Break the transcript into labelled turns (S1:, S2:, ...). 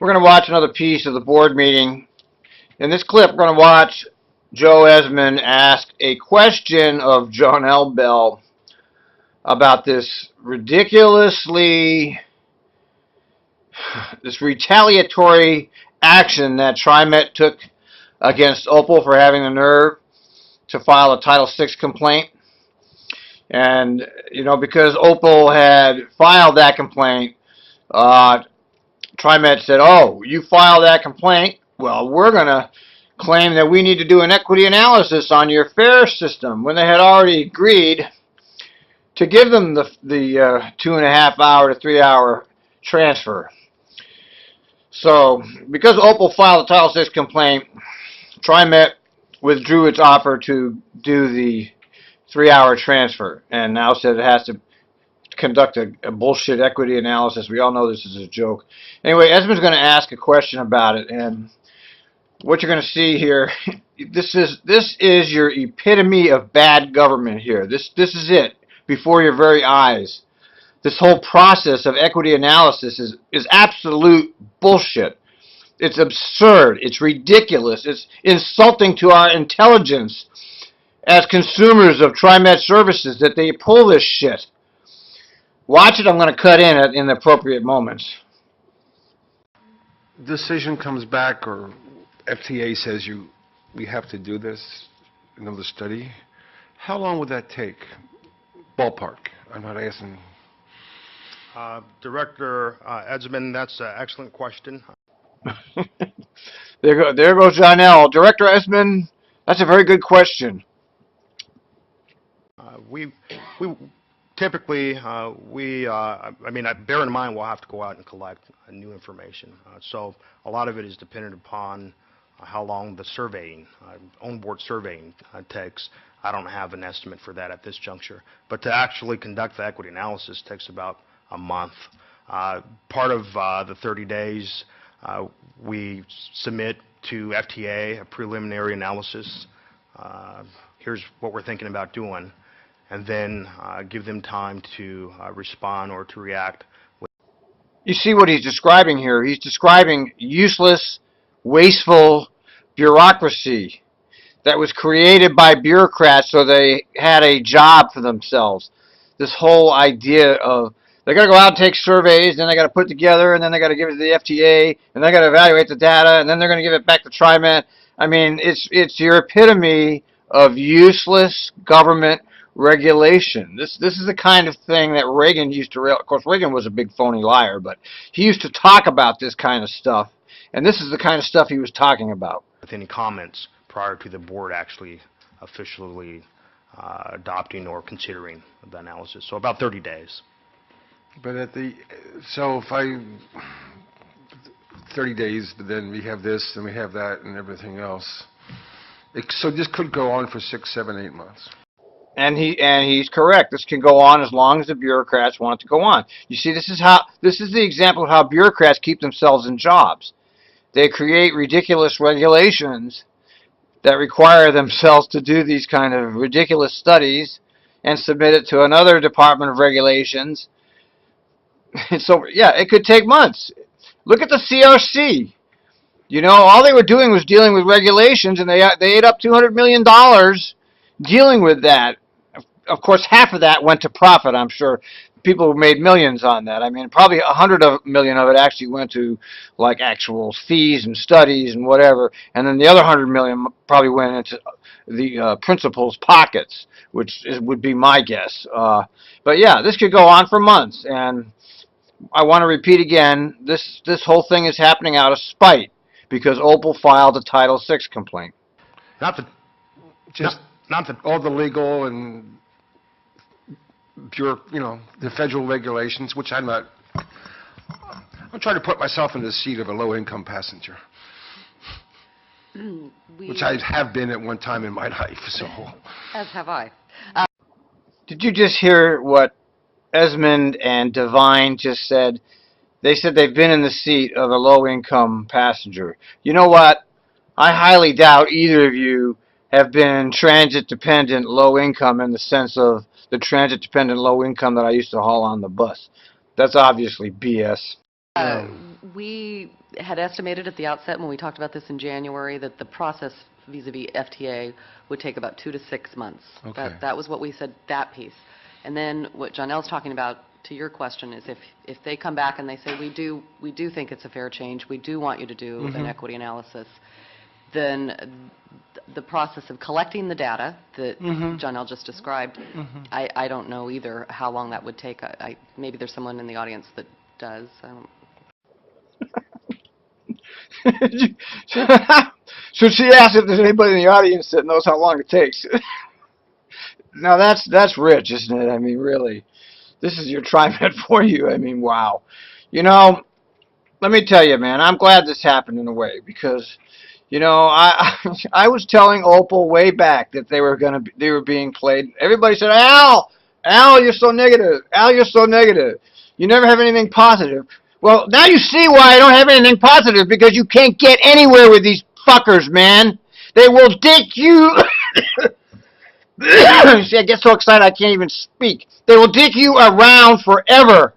S1: We're going to watch another piece of the board meeting. In this clip, we're going to watch Joe Esmond ask a question of John L. Bell about this retaliatory action that Trimet took against Opal for having the nerve to file a Title VI complaint. And, you know, because Opal had filed that complaint, Trimet said, oh, you filed that complaint? Well, we're going to claim that we need to do an equity analysis on your fare system, when they had already agreed to give them the 2.5 hour to 3 hour transfer. So, because Opal filed a Title VI complaint, Trimet withdrew its offer to do the 3 hour transfer, and now said it has to conduct a bullshit equity analysis. We all know this is a joke. Anyway, Esmond's going to ask a question about it, and what you're going to see here, this is your epitome of bad government here. This is it, before your very eyes. This whole process of equity analysis is absolute bullshit. It's absurd. It's ridiculous. It's insulting to our intelligence as consumers of Trimet services that they pull this shit. Watch it. I'm going to cut in the appropriate moments.
S2: Decision comes back, or FTA says we have to do this, another study. How long would that take? Ballpark. I'm not asking.
S3: Director Esmond, that's an excellent question.
S1: There goes John L. Director Esmond, that's a very good question.
S3: We typically, I mean, bear in mind we'll have to go out and collect new information. So a lot of it is dependent upon how long the surveying, on-board surveying takes. I don't have an estimate for that at this juncture. But to actually conduct the equity analysis takes about a month. Part of the 30 days, we submit to FTA a preliminary analysis. Here's what we're thinking about doing, and then give them time to respond or to react.
S1: You see what he's describing here? He's describing useless, wasteful bureaucracy that was created by bureaucrats so they had a job for themselves. This whole idea of they got to go out and take surveys, then they got to put it together, and then they got to give it to the FTA, and they got to evaluate the data, and then they're going to give it back to Trimet. I mean, it's your epitome of useless government regulation. This is the kind of thing that Reagan used to. Of course, Reagan was a big phony liar, but he used to talk about this kind of stuff, and this is the kind of stuff he was talking about.
S3: With any comments prior to the board actually officially adopting or considering the analysis, so about 30 days.
S2: But so if 30 days, then we have this, and we have that, and everything else. So this could go on for 6, 7, 8 months.
S1: And he's correct. This can go on as long as the bureaucrats want it to go on. You see, this is the example of how bureaucrats keep themselves in jobs. They create ridiculous regulations that require themselves to do these kind of ridiculous studies and submit it to another Department of Regulations. So, yeah, it could take months. Look at the CRC. You know, all they were doing was dealing with regulations, and they ate up $200 million dealing with that. Of course, half of that went to profit, I'm sure. People made millions on that. I mean, probably $100 million of it actually went to, like, actual fees and studies and whatever, and then the other $100 million probably went into the principal's pockets, which would be my guess. But, yeah, this could go on for months, and I want to repeat again, this whole thing is happening out of spite because Opal filed a Title VI complaint.
S2: Not all the legal and the federal regulations, which I'm trying to put myself in the seat of a low-income passenger, which I have been at one time in my life. So,
S4: as have I.
S1: Did you just hear what Esmond and Devine just said? They said they've been in the seat of a low-income passenger. You know what? I highly doubt either of you have been transit-dependent low-income in the sense of the transit-dependent low-income that I used to haul on the bus. That's obviously BS.
S4: We had estimated at the outset when we talked about this in January that the process vis-a-vis FTA would take about 2 to 6 months.
S2: Okay.
S4: That was what we said, that piece. And then what Johnell's talking about, to your question, is if they come back and they say, we do think it's a fair change, we do want you to do an equity analysis, then the process of collecting the data that Johnell just described, I don't know either how long that would take. Maybe there's someone in the audience that does. I don't.
S1: So she asked if there's anybody in the audience that knows how long it takes. Now that's rich, isn't it? I mean, really, this is your Trimet for you. I mean, wow. You know, let me tell you, man, I'm glad this happened in a way because, you know, I was telling Opal way back that they were being played. Everybody said, Al, you're so negative. Al, you're so negative. You never have anything positive. Well, now you see why I don't have anything positive, because you can't get anywhere with these fuckers, man. They will dick you. See, I get so excited I can't even speak. They will dick you around forever.